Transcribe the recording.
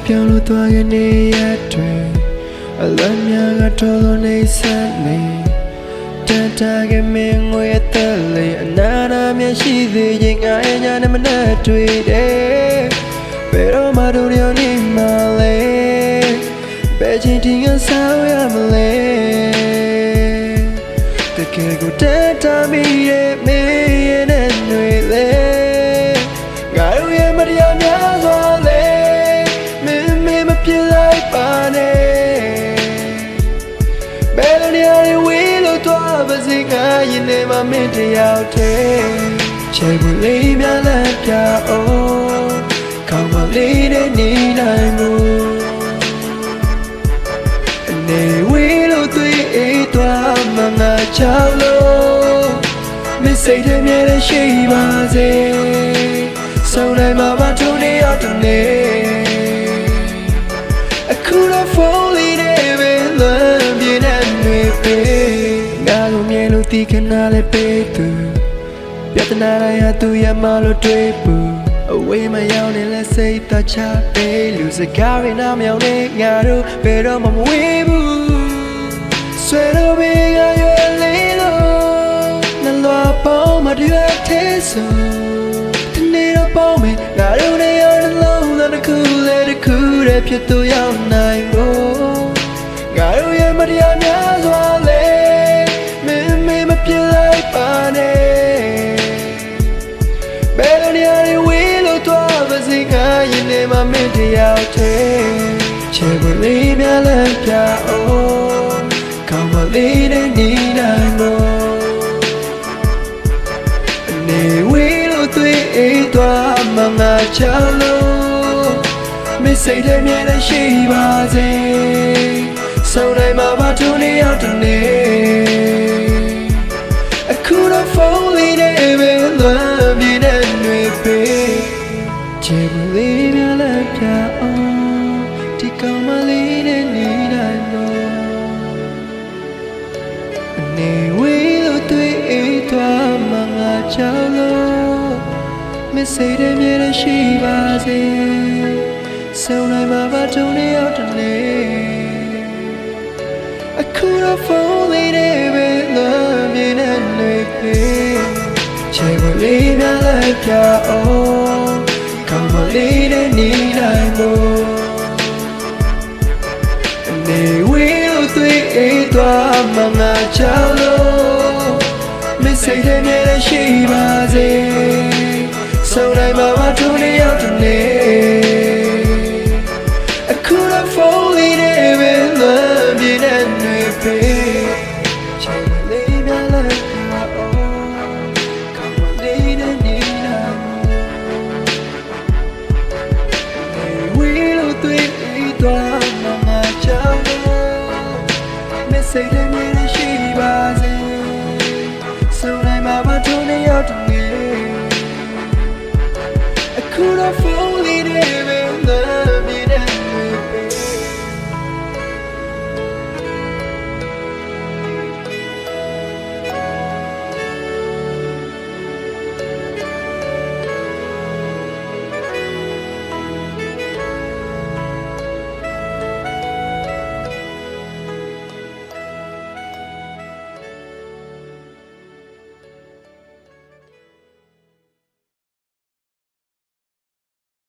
ပြောင်းလို့သွားရနေရတွေအလမ်းများကတော်တော်နေစနေတန်တာကမင်းငွေတဲ့လေအနာနာမျက်ရှိသေးရင်ငါရဲ့ညာနဲ့မနဲ့တွေ့တယ်ဘယ်တော့မှတို့ရောနေမလဲဘယ်ချိန်ဒီငါဆောင်ရမလဲတကယ်ကိုတန်တာမိရဲ့မင်းရဲ့နဲ့တွေ့လေငါတို့ရဲ့မတရားများစွာလေမင်းမပြလိုက်ပါနဲ့ဘယ်လိုနေရာဝေးလို့သွားပါစေငါရင်ထဲမှာမင်းတယောက်တည်းချေဖို့လေးများလက်ပြအောင်ကောင်းမလေးနဲ့နေနိုင်လို့အနေဝေးလို့တွေ့အိတ်သွားမှငါချောင်းလို့မစိတ်ထဲမြဲတဲ့ရှိပါစေဆုံးနိုင်မှာပါထုံးနေရတဲ့နေအခုတော့ဖုန်းလေးနဲ့ပဲလွမ်းပြင်းနေနေပဲငါလိုမြင်လို့ဒီခဏလေးပေးသူပြဿနာတိုင်းဟာသူရမလို့တွေ့ဘူးအဝေးမရောက်နေလဲစိတ်တချပေးလူစကားတွေနားမရောက်နေငါတို့ဘယ်တော့မှမဝေးဘူးဆွဲလို့ပဲငါရွယ်လေးလို့နှလွားပေါင်းမတွေ့တဲ့ဆိုဒီနေ့တော့ပေါင်းမယ်ငါတို့နဲ့ရတဲ့လုံးသားတစ်ခုလေးတစ်ခုတည်းဖြစ်သူရောက်နိုင်ဖို့ငါတို့ရဲ့မတရားများစွာလေမင်းမပြလိုက်ပါနဲ့ဘယ်လိုနေရာဝေးလို့သွားပါစေငါရင်ထဲမှာမင်းတယောက်တည်းချေဖို့လေးများလက်ပြအောင်ကောင်းမလေးနဲ့နေနိုင်လို့အနေဝေးလို့တွေ့အိတ်သွားမှငါချလို့မစိတ်ထဲမြဲတဲ့ရှိပါစေဆုံးနိုင်မှာပါထုံးနေရောက်တဲ့နေအခုတော့ဖုန်းလေးနဲ့ပဲလွမ်းပြင်းနေနေပဲချေဖို့လေးများလက်ပြအောင်ဒီကောင်းမလေးနဲ့နေနိုင်လို့အနေဝေးလို့တွေ့အိတ်သွားမှငါချလို့မစိတ်ထဲမြဲတဲ့ရှိပါစေဆုံးနိုင်မှာပါထုံးနေရောက်တဲ့နေအခုတော့ဖုန်းလေးနဲ့ပဲလွမ်းပြင်းနေနေပဲချေဖို့လေးများလက်ပြအောင်ကောင်းမလေးနဲ့နေနိုင်လို့အနေဝေးလို့တွေ့အိတ်သွားမှငါချလို့မစိတ်ထဲမြဲတဲ့ရှိပါစေဆုံးနိုင်မှာပါထုံးနေရောက်တဲ့နေအခုတော့ဖုန်းလေးနဲ့ပဲလွမ်းပြင်းနေနေပဲချေလေးများလက်ပြအောင်ကောင်းမလေးနဲ့နေနိုင်ဝေးလို့တွေ့အိတ်သွားမှငါချလို့မစိတ်ထဲ